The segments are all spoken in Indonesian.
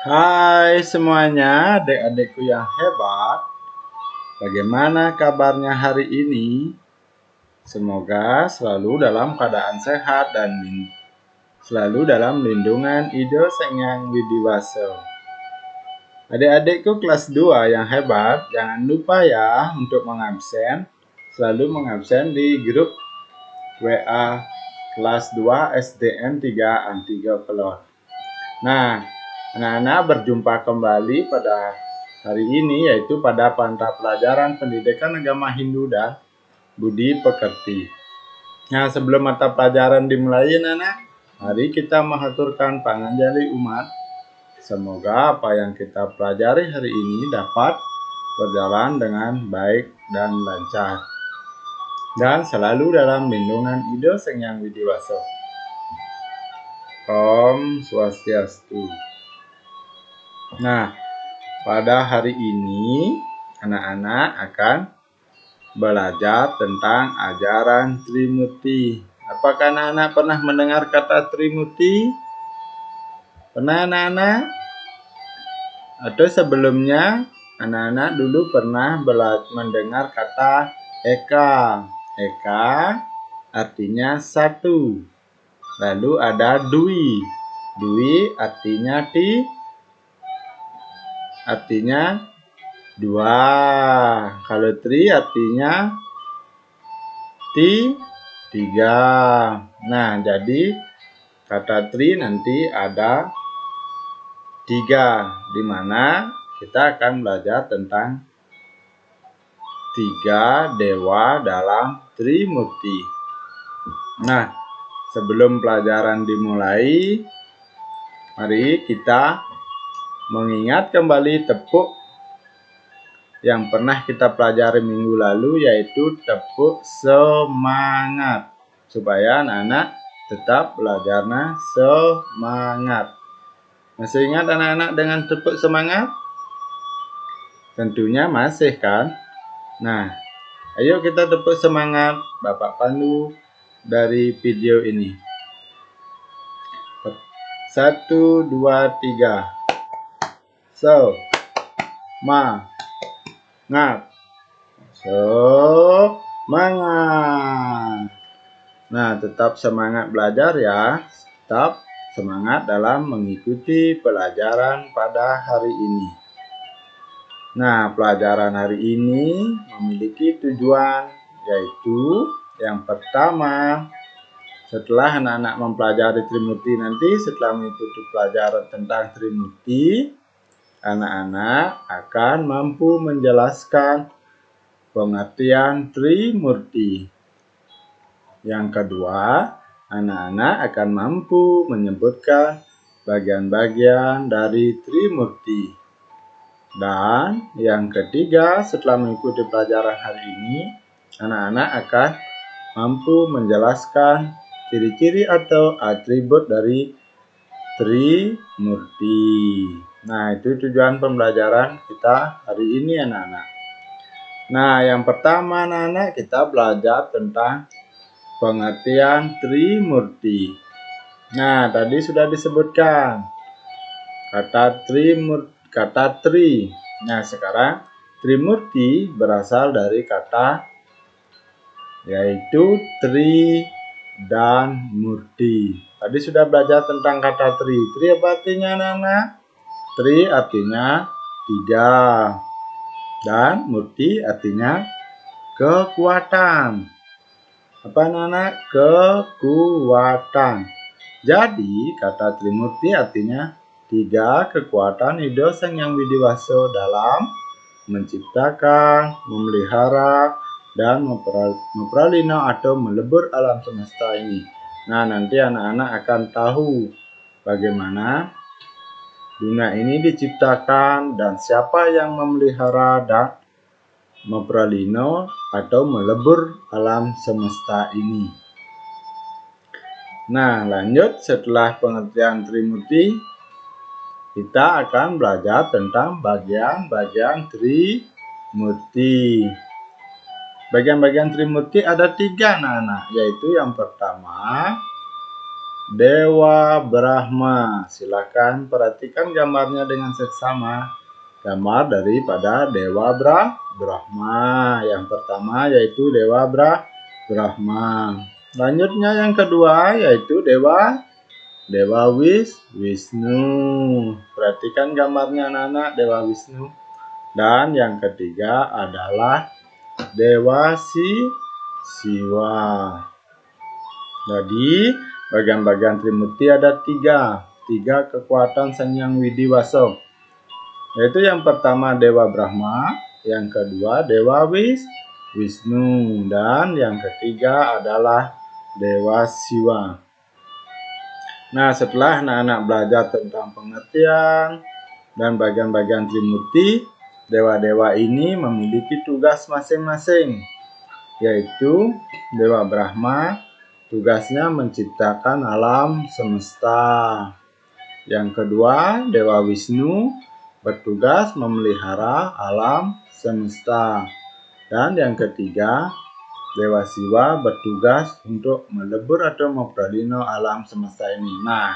Hai semuanya, adik-adikku yang hebat. Bagaimana kabarnya hari ini? Semoga selalu dalam keadaan sehat dan selalu dalam lindungan Ido Sang Hyang Widiwasa. Adik-adikku kelas 2 yang hebat, jangan lupa ya untuk mengabsen. Selalu mengabsen di grup WA kelas 2 SDN 3 Antiga Pelor. Nah, anak-anak berjumpa kembali pada hari ini, yaitu pada mata pelajaran pendidikan agama Hindu dan budi pekerti. Nah, sebelum mata pelajaran dimulai, anak, mari kita mengaturkan panganjali umat. Semoga apa yang kita pelajari hari ini dapat berjalan dengan baik dan lancar, dan selalu dalam lindungan Ido Sang Hyang Widiwasa. Om Swastiastu. Nah, pada hari ini anak-anak akan belajar tentang ajaran Trimurti. Apakah anak-anak pernah mendengar kata Trimurti? Pernah anak-anak? Atau sebelumnya anak-anak dulu pernah mendengar kata Eka. Eka artinya satu. Lalu ada Dwi. Dwi artinya dua. Kalau Tri artinya tiga. Nah, jadi kata Tri nanti ada tiga, di mana kita akan belajar tentang tiga dewa dalam Trimurti. Nah, sebelum pelajaran dimulai, mari kita mengingat kembali tepuk yang pernah kita pelajari minggu lalu, yaitu tepuk semangat, supaya anak-anak tetap belajarnya semangat. Masih ingat anak-anak dengan tepuk semangat? Tentunya masih kan? Nah, ayo kita tepuk semangat. Bapak pandu dari video ini. 1, 2, 3. Semangat. Semangat. Nah, tetap semangat belajar ya. Tetap semangat dalam mengikuti pelajaran pada hari ini. Nah, pelajaran hari ini memiliki tujuan, yaitu yang pertama, setelah anak-anak mempelajari Trimurti nanti, setelah mengikuti pelajaran tentang Trimurti, anak-anak akan mampu menjelaskan pengertian Trimurti. Yang kedua, anak-anak akan mampu menyebutkan bagian-bagian dari Trimurti. Dan yang ketiga, setelah mengikuti pelajaran hari ini, anak-anak akan mampu menjelaskan ciri-ciri atau atribut dari Trimurti. Nah, itu tujuan pembelajaran kita hari ini anak-anak. Nah, yang pertama anak-anak kita belajar tentang pengertian Trimurti. Nah, tadi sudah disebutkan kata Tri. Nah, sekarang Trimurti berasal dari kata yaitu Tri dan Murti. Tadi sudah belajar tentang kata Tri. Tri apa artinya anak-anak? Tri artinya tiga. Dan Murti artinya kekuatan. Apa anak-anak? Kekuatan. Jadi kata Trimurti artinya tiga kekuatan Ido Sang Hyang Widiwasa dalam menciptakan, memelihara, dan memperalina atau melebur alam semesta ini. Nah, nanti anak-anak akan tahu bagaimana dunia ini diciptakan dan siapa yang memelihara dan memperalina atau melebur alam semesta ini. Nah, lanjut setelah pengertian Trimurti, kita akan belajar tentang bagian-bagian Trimurti. Bagian-bagian Trimurti ada tiga anak-anak, yaitu yang pertama Dewa Brahma. Silakan perhatikan gambarnya dengan seksama. Gambar daripada Dewa Brahma. Yang pertama yaitu Dewa Brahma. Lanjutnya yang kedua yaitu Dewa Wisnu. Perhatikan gambarnya anak-anak, Dewa Wisnu. Dan yang ketiga adalah Dewa Siwa. Jadi bagian-bagian Trimurti ada tiga kekuatan Sang Hyang Widiwasa. Yaitu yang pertama Dewa Brahma, yang kedua Dewa Wisnu, dan yang ketiga adalah Dewa Siwa. Nah, setelah anak-anak belajar tentang pengertian dan bagian-bagian Trimurti, dewa-dewa ini memiliki tugas masing-masing. Yaitu Dewa Brahma tugasnya menciptakan alam semesta. Yang kedua, Dewa Wisnu bertugas memelihara alam semesta. Dan yang ketiga, Dewa Siwa bertugas untuk melebur atau mempelihara alam semesta ini. Nah,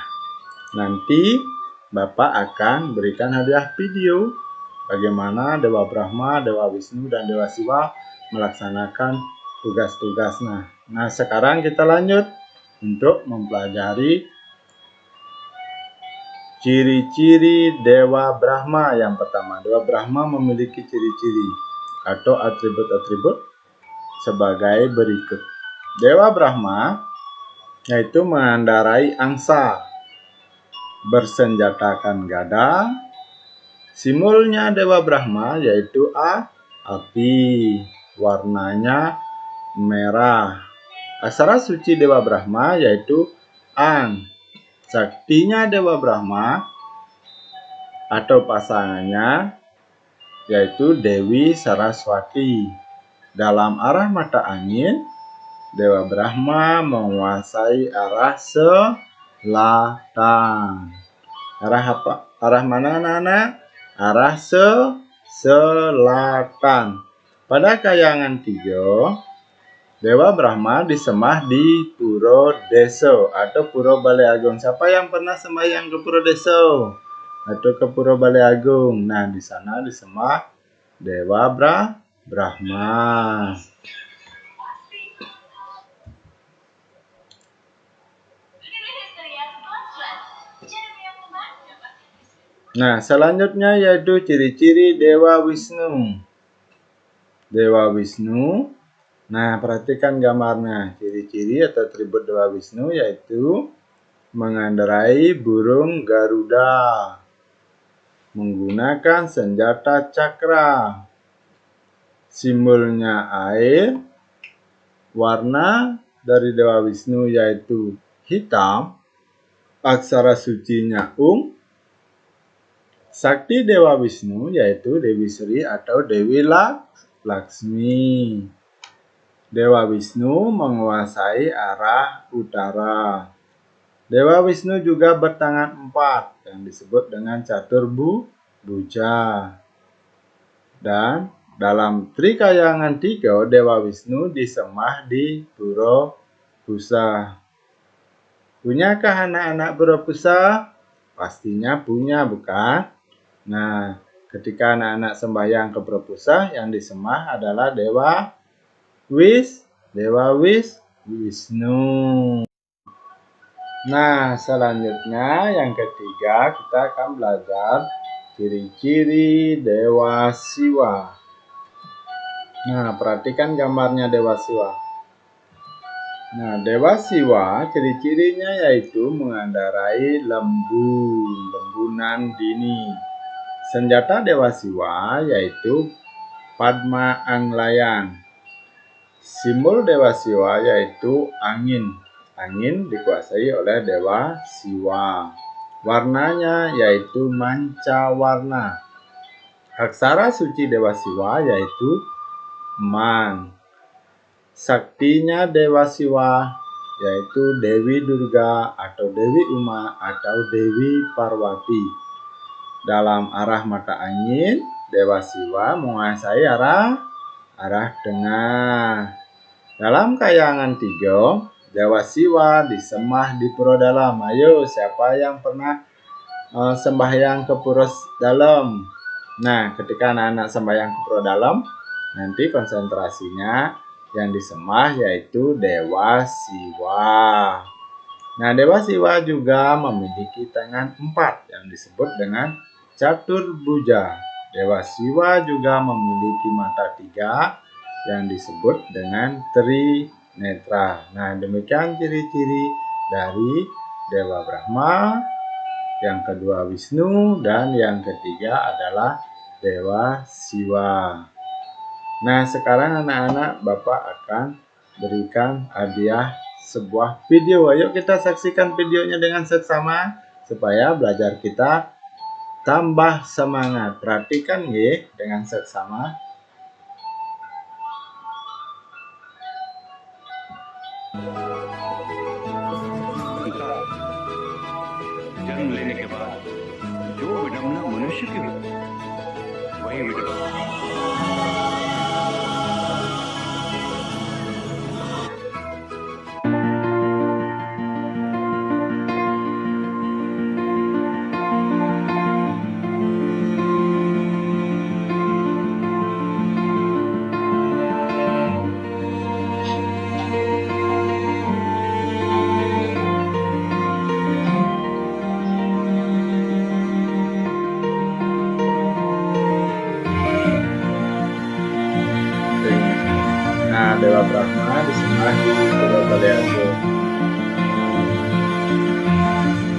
nanti Bapak akan berikan hadiah video bagaimana Dewa Brahma, Dewa Wisnu, dan Dewa Siwa melaksanakan tugas-tugasnya. Nah, sekarang kita lanjut untuk mempelajari ciri-ciri Dewa Brahma. Yang pertama, Dewa Brahma memiliki ciri-ciri atau atribut-atribut sebagai berikut. Dewa Brahma yaitu mengendarai angsa, bersenjatakan gada. Simbolnya Dewa Brahma yaitu api, warnanya merah. Aksara suci Dewa Brahma yaitu An. Saktinya Dewa Brahma atau pasangannya yaitu Dewi Saraswati. Dalam arah mata angin, Dewa Brahma menguasai arah selatan. Arah apa? Arah mana anak-anak? Arah selatan. Pada kayangan 3, Dewa Brahma disemah di Puro Deso atau Puro Balai Agung. Siapa yang pernah sembahyang ke Puro Deso atau ke Puro Balai Agung? Nah, di sana disemah Dewa Brahma. Nah, selanjutnya yaitu ciri-ciri Dewa Wisnu. Dewa Wisnu. Nah, perhatikan gambarnya. Ciri-ciri atau atribut Dewa Wisnu yaitu mengendarai burung Garuda, menggunakan senjata cakra, simbolnya air, warna dari Dewa Wisnu yaitu hitam, aksara sucinya sakti Dewa Wisnu yaitu Dewi Sri atau Dewi Laksmi. Dewa Wisnu menguasai arah utara. Dewa Wisnu juga bertangan 4 yang disebut dengan catur buja. Dan dalam Trikayangan 3, Dewa Wisnu disemah di Puro Pusa. Punyakah anak-anak Puro Pusa? Pastinya punya, bukan? Nah, ketika anak-anak sembahyang ke Puro Pusa, yang disemah adalah Dewa Wisnu. Nah, selanjutnya yang ketiga kita akan belajar ciri-ciri Dewa Siwa. Nah, perhatikan gambarnya Dewa Siwa. Nah, Dewa Siwa ciri-cirinya yaitu mengendarai lembunan dini. Senjata Dewa Siwa yaitu Padma Anglayan. Simbol Dewa Siwa yaitu angin. Angin dikuasai oleh Dewa Siwa. Warnanya yaitu manca warna. Aksara suci Dewa Siwa yaitu Man. Saktinya Dewa Siwa yaitu Dewi Durga atau Dewi Uma atau Dewi Parwati. Dalam arah mata angin, Dewa Siwa menguasai arah tengah. Dalam Kayangan 3, Dewa Siwa disemah di pura dalam. Ayo, siapa yang pernah sembahyang ke pura dalam? Nah, ketika anak-anak sembahyang ke pura dalam, nanti konsentrasinya yang disemah yaitu Dewa Siwa. Nah, Dewa Siwa juga memiliki tangan 4 yang disebut dengan caturbuja. Dewa Siwa juga memiliki mata 3 yang disebut dengan trinetra. Nah, demikian ciri-ciri dari Dewa Brahma, yang kedua Wisnu, dan yang ketiga adalah Dewa Siwa. Nah, sekarang anak-anak Bapak akan berikan hadiah sebuah video. Ayo kita saksikan videonya dengan seksama supaya belajar kita tambah semangat. Perhatikan ya dengan seksama. जन्म लेने के बाद जो विडंबना मनुष्य की होती है वही विडंबना Nah, Dewa Brahma disemah di Pura Baliago.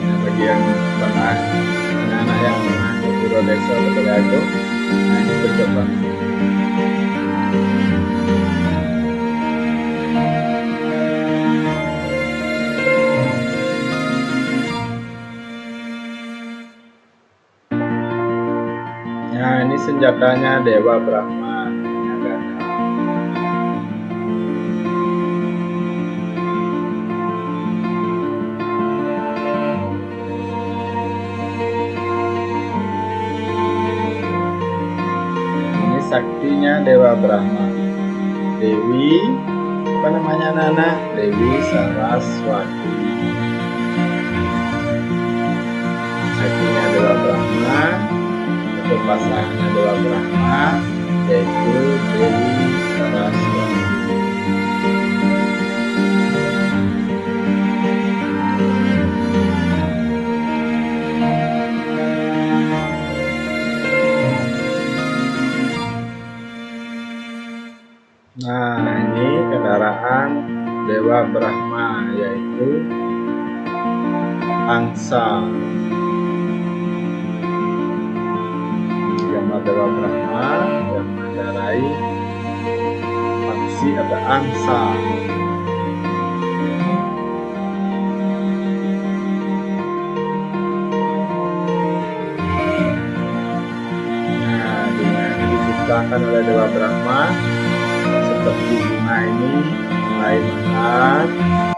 Nah, bagi yang pernah, anak-anak yang pernah di Pura Desa Baliago, nah ini cocok banget. Nah, ini senjatanya Dewa Brahma. Saktinya Dewa Brahma. Dewi, apa namanya Nana? Dewi Saraswati. Saktinya Dewa Brahma, untuk pasangannya Dewa Brahma, yaitu Dewi Saraswati. Nah, ini kendaraan Dewa Brahma, yaitu angsa. Gambar Dewa Brahma yang mengendarai paksi atau angsa. Nah, dengan diciptakan oleh Dewa Brahma, seperti bunga ini mulai mekar,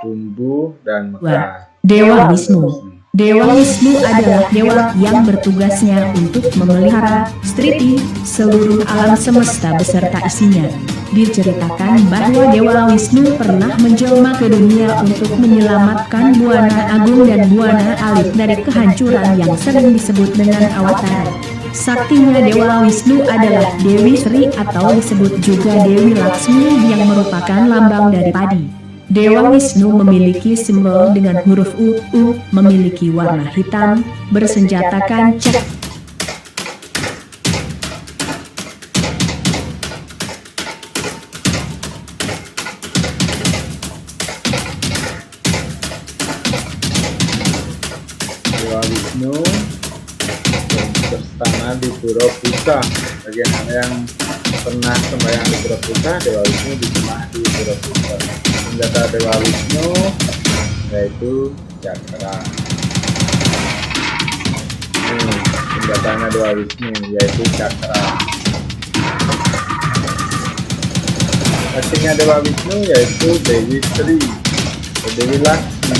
tumbuh, dan mekar. Dewa Wisnu. Dewa Wisnu adalah dewa yang bertugasnya untuk memelihara Striti, seluruh alam semesta beserta isinya. Diceritakan bahwa Dewa Wisnu pernah menjelma ke dunia untuk menyelamatkan Buana Agung dan Buana Alit dari kehancuran yang sering disebut dengan Awatara. Saktinya Dewa Wisnu adalah Dewi Sri atau disebut juga Dewi Laksmi yang merupakan lambang dari padi. Dewa Wisnu memiliki simbol dengan huruf U, memiliki warna hitam, bersenjatakan cak. Dewa Wisnu bersama di Pura Pusa. Bagi anak yang pernah sembahyang di Pura Pusa, Dewa Wisnu disemah di Pura Pusa. Senjata Dewa Wisnu yaitu cakra. Senjatanya Dewa Wisnu yaitu cakra. Saktinya Dewa Wisnu yaitu Dewi Sri atau Dewi Laksmi.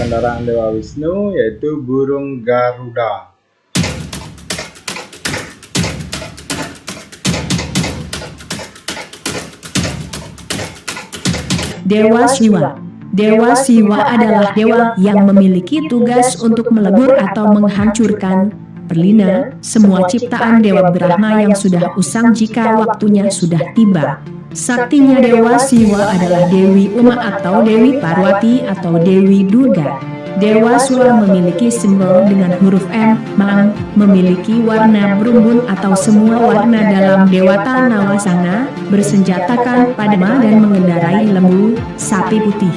kendaraan Dewa Wisnu yaitu burung Garuda. Dewa Siwa. Dewa Siwa adalah dewa yang memiliki tugas untuk melebur atau menghancurkan, perlina, semua ciptaan Dewa Brahma yang sudah usang jika waktunya sudah tiba. Saktinya Dewa Siwa adalah Dewi Uma atau Dewi Parwati atau Dewi Durga. Dewa Siwa memiliki simbol dengan huruf M, Mang, memiliki warna berumbun atau semua warna dalam Dewata Nawasana, bersenjatakan Padma dan mengendarai lembu, sapi putih.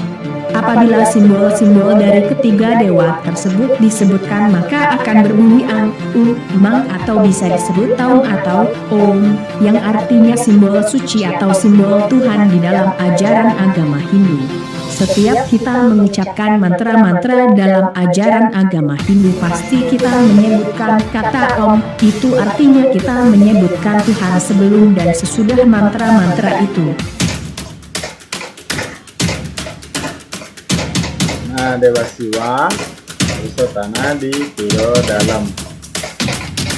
Apabila simbol-simbol dari ketiga dewa tersebut disebutkan maka akan berbunyi Ang, Mang atau bisa disebut Taum atau Om, yang artinya simbol suci atau simbol Tuhan di dalam ajaran agama Hindu. Setiap kita mengucapkan mantra-mantra dalam ajaran agama Hindu pasti kita menyebutkan kata Om, itu artinya kita menyebutkan Tuhan sebelum dan sesudah mantra-mantra itu. Nah, Dewa Siwa Wisotana di Puro Dalam.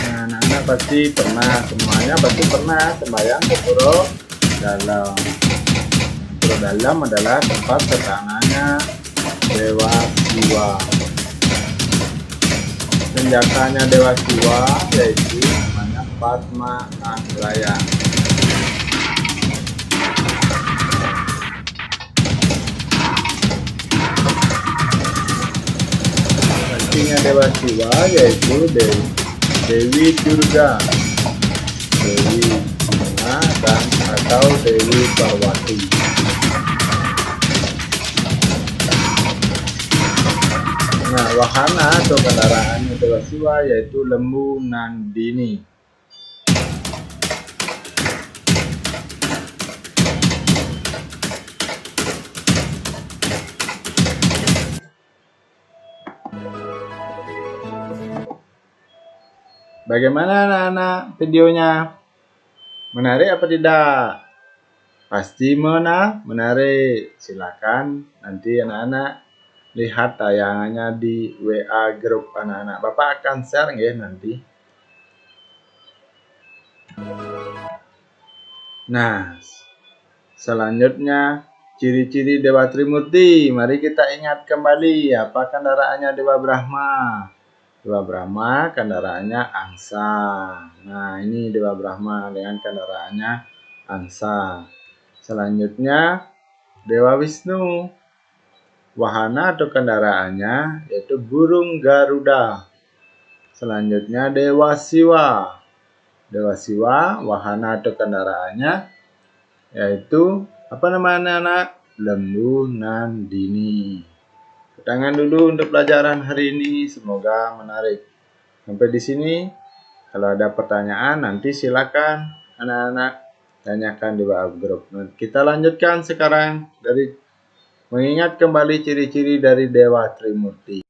Nah, anak-anak pasti pernah, semuanya pasti pernah sembahyang ke Puro Dalam. Puro Dalam adalah tempat ketangannya Dewa Siwa. Senjatanya Dewa Siwa yaitu namanya Padma Anglaya. Saktinya Dewa Siwa yaitu Dewi Durga, Dewi Uma dan atau Dewi Parwati. Nah, wahana atau kendaraannya Dewa Siwa yaitu lembu Nandini. Bagaimana anak-anak videonya? Menarik apa tidak? Pasti menarik. Silakan nanti anak-anak lihat tayangannya di WA grup anak-anak. Bapak akan share ya nanti. Nah, selanjutnya ciri-ciri Dewa Trimurti. Mari kita ingat kembali apa kendaraannya Dewa Brahma. Dewa Brahma kendaraannya angsa. Nah, ini Dewa Brahma dengan kendaraannya angsa. Selanjutnya Dewa Wisnu. Wahana atau kendaraannya yaitu burung Garuda. Selanjutnya Dewa Siwa. Dewa Siwa wahana atau kendaraannya yaitu apa namanya anak? Lembu Nandini. Tangan dulu untuk pelajaran hari ini, semoga menarik. Sampai di sini, kalau ada pertanyaan nanti silakan anak-anak tanyakan di WA grup. Kita lanjutkan sekarang dari mengingat kembali ciri-ciri dari Dewa Trimurti.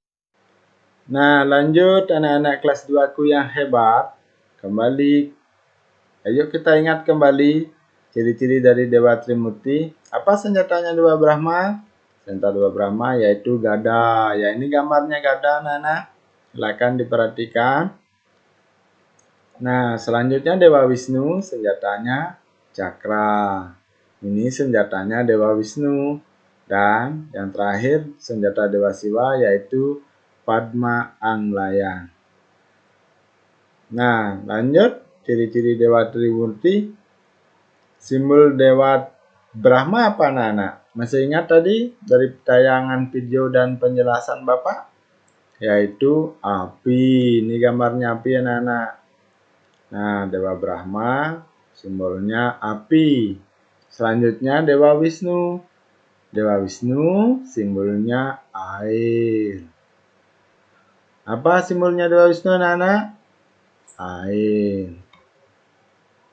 Nah, lanjut anak-anak kelas 2 ku yang hebat. Kembali, ayo kita ingat kembali ciri-ciri dari Dewa Trimurti. Apa senjatanya Dewa Brahma? Senjata Dewa Brahma yaitu gada. Ya, ini gambarnya gada anak-anak. Silakan diperhatikan. Nah, selanjutnya Dewa Wisnu senjatanya cakra. Ini senjatanya Dewa Wisnu. Dan yang terakhir senjata Dewa Siwa yaitu Padma Anglaya. Nah, lanjut ciri-ciri Dewa Trimurti. Simbol Dewa Brahma apa anak-anak? Masih ingat tadi dari tayangan video dan penjelasan Bapak? Yaitu api. Ini gambarnya api anak-anak. Nah, Dewa Brahma simbolnya api. Selanjutnya Dewa Wisnu. Dewa Wisnu simbolnya air. Apa simbolnya Dewa Wisnu anak-anak? Air.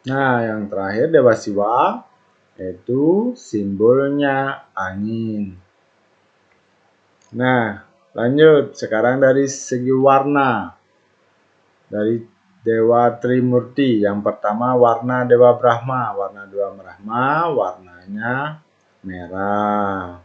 Nah, yang terakhir Dewa Siwa yaitu simbolnya angin. Nah, lanjut sekarang dari segi warna. Dari Dewa Trimurti, yang pertama warna Dewa Brahma. Warna Dewa Brahma warnanya merah.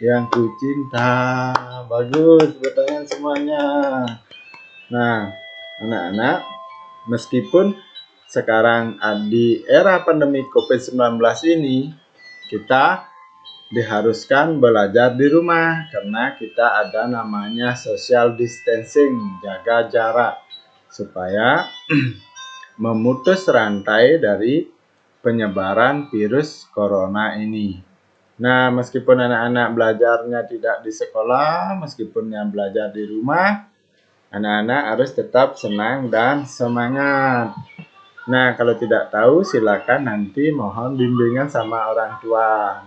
yang kucinta. Bagus, bertanya semuanya. Nah, anak-anak, meskipun sekarang di era pandemi COVID-19 ini, kita diharuskan belajar di rumah karena kita ada namanya social distancing, jaga jarak, supaya memutus rantai dari penyebaran virus corona ini. Nah, meskipun anak-anak belajarnya tidak di sekolah, meskipun yang belajar di rumah, anak-anak harus tetap senang dan semangat. Nah, kalau tidak tahu, silakan nanti mohon bimbingan sama orang tua.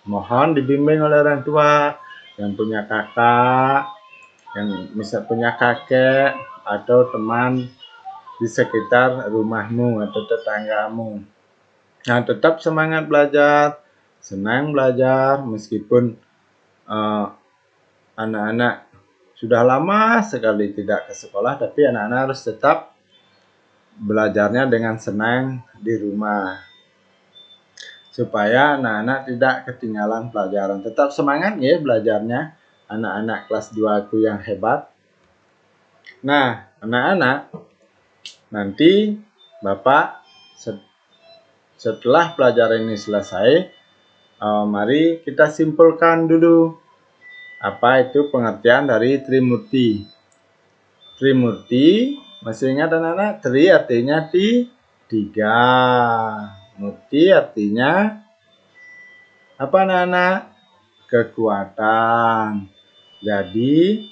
Mohon dibimbing oleh orang tua yang punya kakak, yang misal punya kakek, atau teman di sekitar rumahmu atau tetanggamu. Nah, tetap semangat belajar, senang belajar, meskipun anak-anak sudah lama sekali tidak ke sekolah, tapi anak-anak harus tetap belajarnya dengan senang di rumah, supaya anak-anak tidak ketinggalan pelajaran. Tetap semangat ya belajarnya, anak-anak kelas 2 aku yang hebat. Nah, anak-anak, nanti Bapak setelah pelajaran ini selesai, mari kita simpulkan dulu apa itu pengertian dari Trimurti. Trimurti, masih ingat anak-anak? Tri artinya tiga. Murti artinya apa anak-anak? Kekuatan. Jadi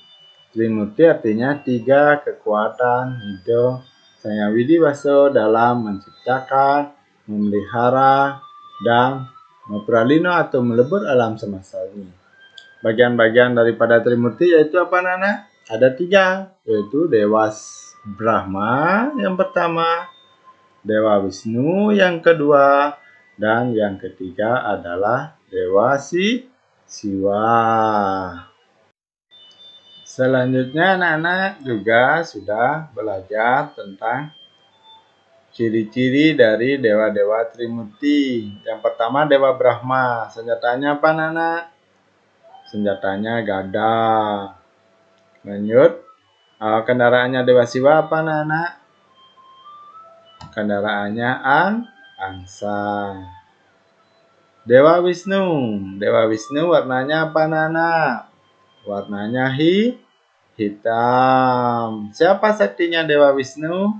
Trimurti artinya 3 kekuatan. Itu Sang Widi Waso dalam menciptakan, memelihara, dan memperalino atau melebur alam semesta ini. Bagian-bagian daripada Trimurti yaitu apa anak-anak? Ada 3, yaitu Dewa Brahma yang pertama, Dewa Wisnu yang kedua, dan yang ketiga adalah Dewa Siwa. Selanjutnya anak-anak juga sudah belajar tentang ciri-ciri dari dewa-dewa Trimurti. Yang pertama Dewa Brahma. Senjatanya apa anak-anak? Senjatanya gada. Lanjut, kendaraannya Dewa Siwa apa anak-anak? Kendaraannya angsa. Dewa Wisnu. Dewa Wisnu warnanya apa anak-anak? Warnanya hitam. Siapa saktinya Dewa Wisnu?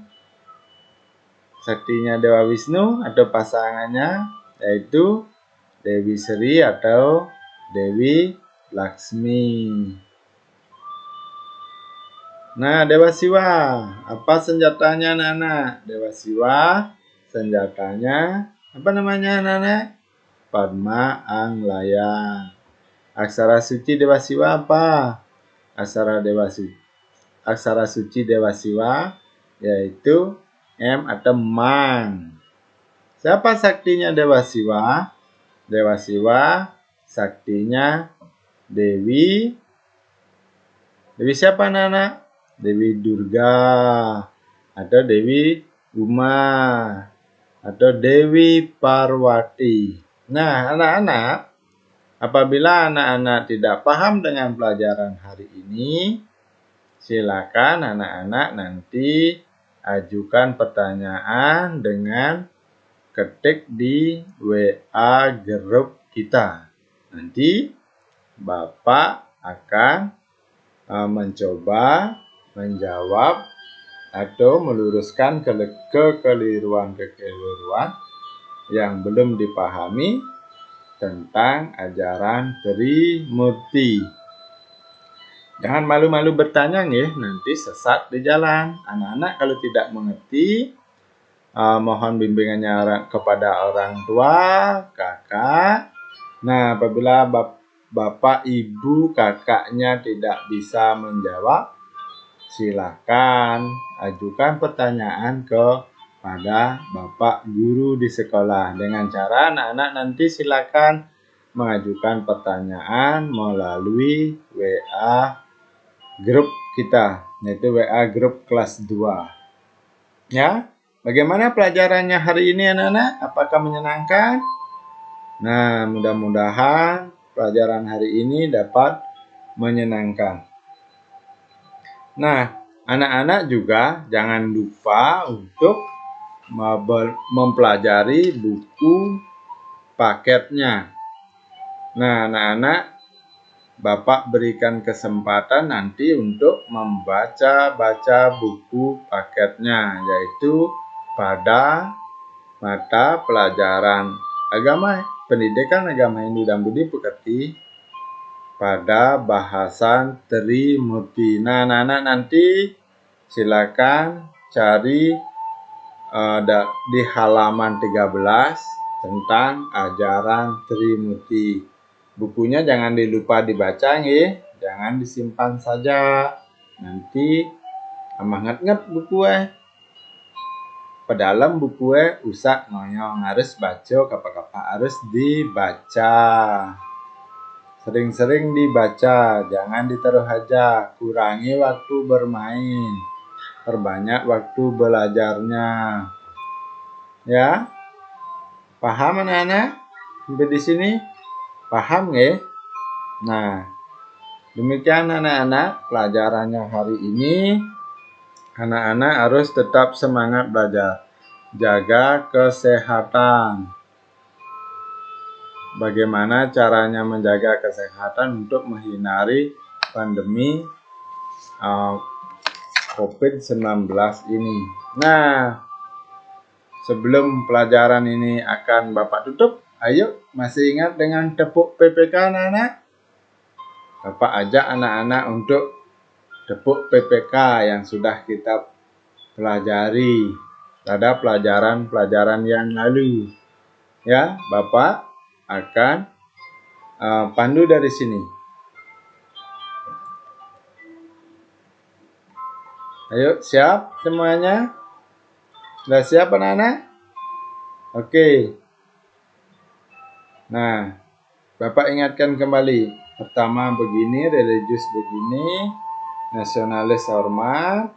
Saktinya Dewa Wisnu atau pasangannya yaitu Dewi Sri atau Dewi Laksmi. Nah, Dewa Siwa, apa senjatanya anak-anak? Dewa Siwa senjatanya apa namanya anak-anak? Padma Anglaya. Aksara suci Dewa Siwa apa? Aksara suci Dewa Siwa yaitu M atau Mang. Siapa saktinya Dewa Siwa? Dewa Siwa saktinya Dewi siapa anak-anak? Dewi Durga atau Dewi Uma atau Dewi Parwati. Nah, anak-anak, apabila anak-anak tidak paham dengan pelajaran hari ini, silakan anak-anak nanti ajukan pertanyaan dengan ketik di WA grup kita. Nanti Bapak akan mencoba menjawab atau meluruskan kekeliruan yang belum dipahami tentang ajaran Trimurti. Jangan malu-malu bertanya ya, nanti sesat di jalan. Anak-anak kalau tidak mengerti, mohon bimbingannya kepada orang tua, kakak. Nah, apabila bapak, ibu, kakaknya tidak bisa menjawab, silakan ajukan pertanyaan kepada bapak guru di sekolah. Dengan cara anak-anak nanti silakan mengajukan pertanyaan melalui WA grup kita, yaitu WA grup kelas 2. Ya, bagaimana pelajarannya hari ini anak-anak? Apakah menyenangkan? Nah, mudah-mudahan pelajaran hari ini dapat menyenangkan. Nah, anak-anak juga jangan lupa untuk mempelajari buku paketnya. Nah, anak-anak, Bapak berikan kesempatan nanti untuk membaca buku paketnya, yaitu pada mata pelajaran agama, pendidikan agama Hindu dan Budi Pekerti pada bahasan Trimurti. Nah, anak-anak nanti silakan cari di halaman 13 tentang ajaran Trimurti. Bukunya jangan lupa dibaca nggih, jangan disimpan saja. Nanti amangat buku pedalam buku usak ngoyong, harus baca kapan-kapan harus dibaca. Sering-sering dibaca, jangan ditaruh aja. Kurangi waktu bermain, perbanyak waktu belajarnya. Ya, paham anak-anak? Sampai di sini paham nggih? Nah, demikian anak-anak pelajarannya hari ini. Anak-anak harus tetap semangat belajar. Jaga kesehatan. Bagaimana caranya menjaga kesehatan untuk menghindari pandemi COVID-19 ini. Nah, sebelum pelajaran ini akan Bapak tutup, ayo masih ingat dengan tepuk PPK anak-anak? Bapak ajak anak-anak untuk tepuk PPK yang sudah kita pelajari pada pelajaran-pelajaran yang lalu. Ya, Bapak akan pandu dari sini. Ayo, siap semuanya? Sudah siap anak-anak? Oke. Nah, Bapak ingatkan kembali. Pertama begini, religius begini, nasionalis hormat,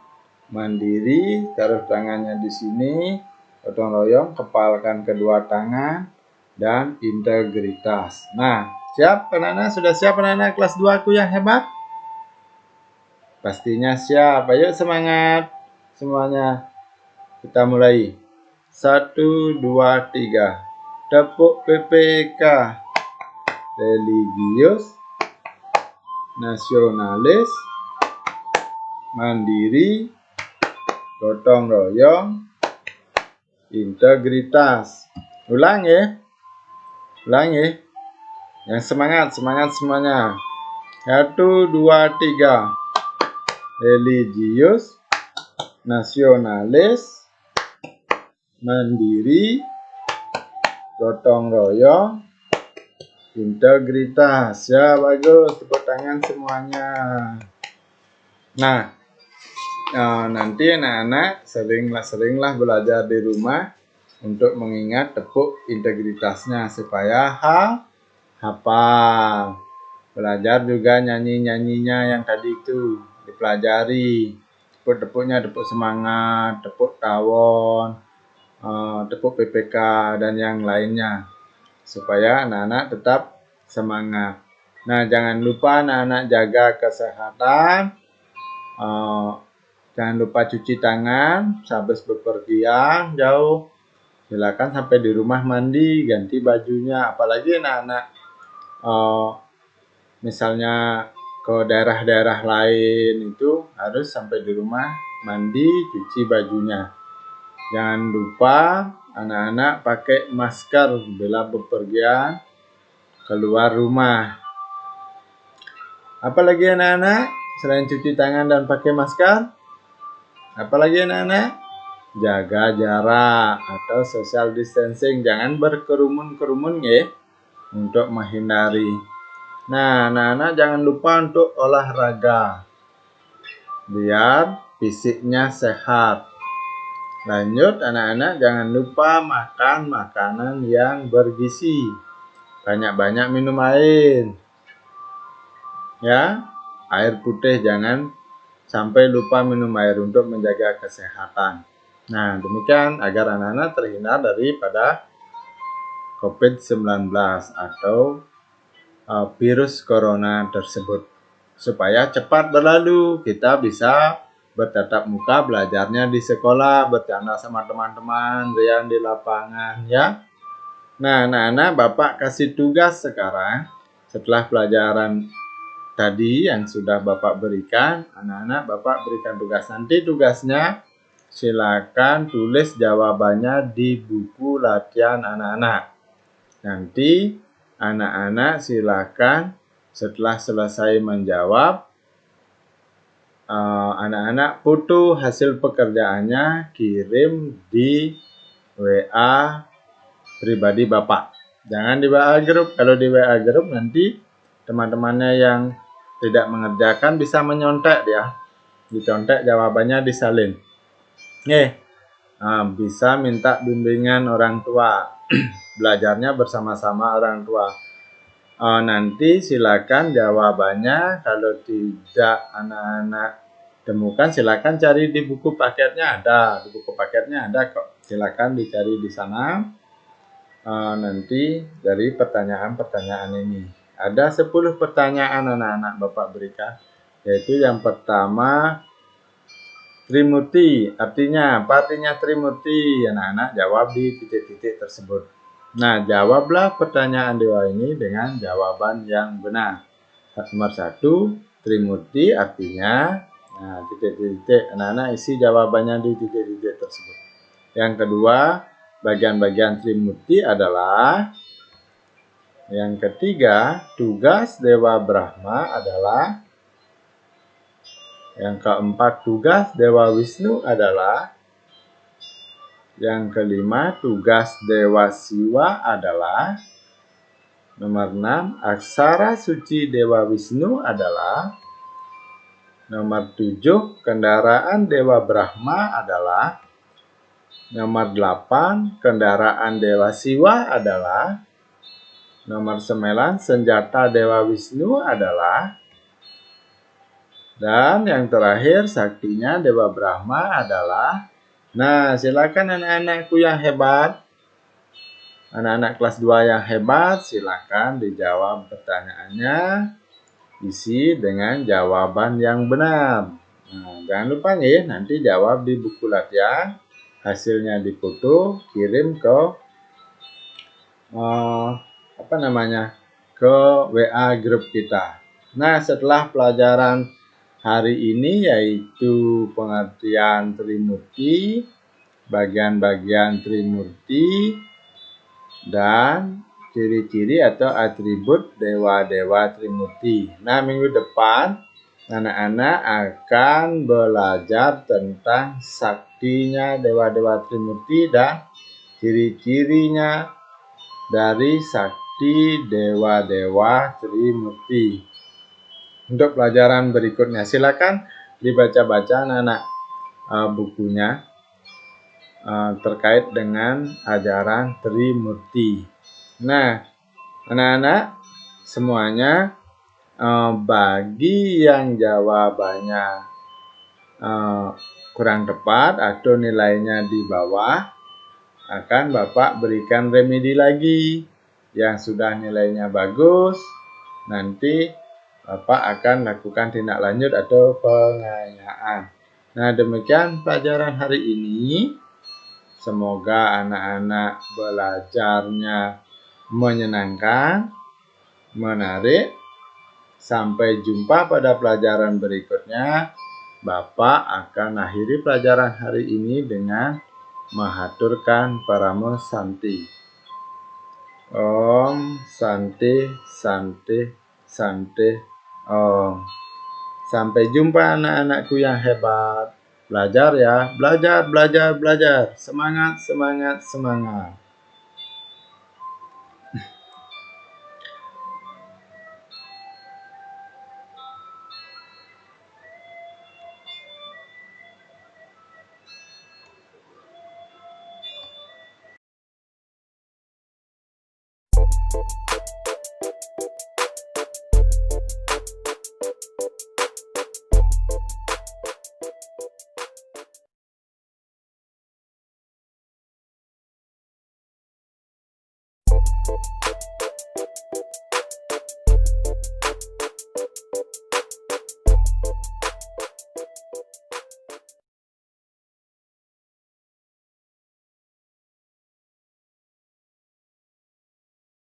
mandiri, taruh tangannya di sini, gotong royong, kepalkan kedua tangan, dan integritas. Nah, siap anak-anak? Sudah siap anak-anak kelas 2 aku yang hebat? Pastinya siap. Ayo semangat semuanya. Kita mulai. 1, 2, 3. Tepuk PPK. Religius, nasionalis, mandiri, gotong royong, integritas. Ulang ya. Ulang ya. Yang semangat semuanya. 1, 2, 3. Religius, nasionalis, mandiri, gotong royong, integritas. Ya, bagus. Tepuk tangan semuanya. Nah, nanti anak-anak seringlah belajar di rumah untuk mengingat tepuk integritasnya supaya hafal. Belajar juga nyanyi-nyanyinya yang tadi itu dipelajari. Tepuk-tepuknya, tepuk semangat, tepuk tawon, tepuk PPK dan yang lainnya supaya anak-anak tetap semangat. Nah, jangan lupa anak-anak jaga kesehatan. Jangan lupa cuci tangan habis bepergian jauh. Silakan sampai di rumah mandi, ganti bajunya. Apalagi anak-anak misalnya ke daerah-daerah lain itu harus sampai di rumah mandi, cuci bajunya. Jangan lupa anak-anak pakai masker bila bepergian keluar rumah. Apalagi anak-anak selain cuci tangan dan pakai masker? Apalagi anak-anak? Jaga jarak atau social distancing, jangan berkerumun-kerumun ya, untuk menghindari. Nah, anak-anak jangan lupa untuk olahraga biar fisiknya sehat. Lanjut anak-anak jangan lupa makan makanan yang bergizi. Banyak-banyak minum air. Ya, air putih jangan sampai lupa minum air untuk menjaga kesehatan. Nah, demikian agar anak-anak terhindar daripada COVID-19 atau virus corona tersebut. Supaya cepat berlalu, kita bisa bertatap muka belajarnya di sekolah, bercanda sama teman-teman yang di lapangan ya. Nah, anak-anak, Bapak kasih tugas sekarang setelah pelajaran tadi yang sudah Bapak berikan. Anak-anak, Bapak berikan tugas. Nanti tugasnya silakan tulis jawabannya di buku latihan anak-anak. Nanti anak-anak silakan setelah selesai menjawab, anak-anak foto hasil pekerjaannya kirim di WA pribadi Bapak. Jangan di WA grup. Kalau di WA grup nanti teman-temannya yang tidak mengerjakan bisa menyontek ya. Dicontek jawabannya disalin. Bisa minta bimbingan orang tua. Belajarnya bersama-sama orang tua. Nanti silakan jawabannya, kalau tidak anak-anak temukan silakan cari di buku paketnya ada. Di buku paketnya ada kok. Silakan dicari di sana. Nanti dari pertanyaan-pertanyaan ini. Ada 10 pertanyaan anak-anak Bapak berikan. Yaitu yang pertama, Trimurti. Artinya apa artinya Trimurti? Anak-anak jawab di titik-titik tersebut. Nah, jawablah pertanyaan dewa ini dengan jawaban yang benar. Nomor 1, Trimurti artinya, titik-titik. Anak-anak isi jawabannya di titik-titik tersebut. Yang kedua, bagian-bagian Trimurti adalah. Yang ketiga, tugas Dewa Brahma adalah. Yang keempat, tugas Dewa Wisnu adalah. Yang kelima, tugas Dewa Siwa adalah. Nomor 6, aksara suci Dewa Wisnu adalah. Nomor 7, kendaraan Dewa Brahma adalah. Nomor 8, kendaraan Dewa Siwa adalah. Nomor 9, senjata Dewa Wisnu adalah. Dan yang terakhir, saktinya Dewa Brahma adalah. Nah, silakan anak-anakku yang hebat. Anak-anak kelas 2 yang hebat, silakan dijawab pertanyaannya. Isi dengan jawaban yang benar. Nah, jangan lupa nih, nanti jawab di buku latihan. Hasilnya difoto, kirim ke ke WA grup kita. Nah, setelah pelajaran hari ini yaitu pengertian Trimurti, bagian-bagian Trimurti, dan ciri-ciri atau atribut dewa-dewa Trimurti. Nah, minggu depan anak-anak akan belajar tentang saktinya dewa-dewa Trimurti dan ciri-cirinya dari sakti dewa-dewa Trimurti. Untuk pelajaran berikutnya, silakan dibaca-baca anak-anak bukunya terkait dengan ajaran Trimurti. Nah, anak-anak semuanya, bagi yang jawabannya kurang tepat atau nilainya di bawah, akan Bapak berikan remedi lagi. Yang sudah nilainya bagus, nanti Bapak akan lakukan tindak lanjut atau pengayaan. Nah, demikian pelajaran hari ini. Semoga anak-anak belajarnya menyenangkan, menarik. Sampai jumpa pada pelajaran berikutnya. Bapak akan akhiri pelajaran hari ini dengan menghaturkan Paramo Santi. Om Santi Santi Santi Om. Sampai jumpa anak-anakku yang hebat. Belajar ya, belajar. Semangat.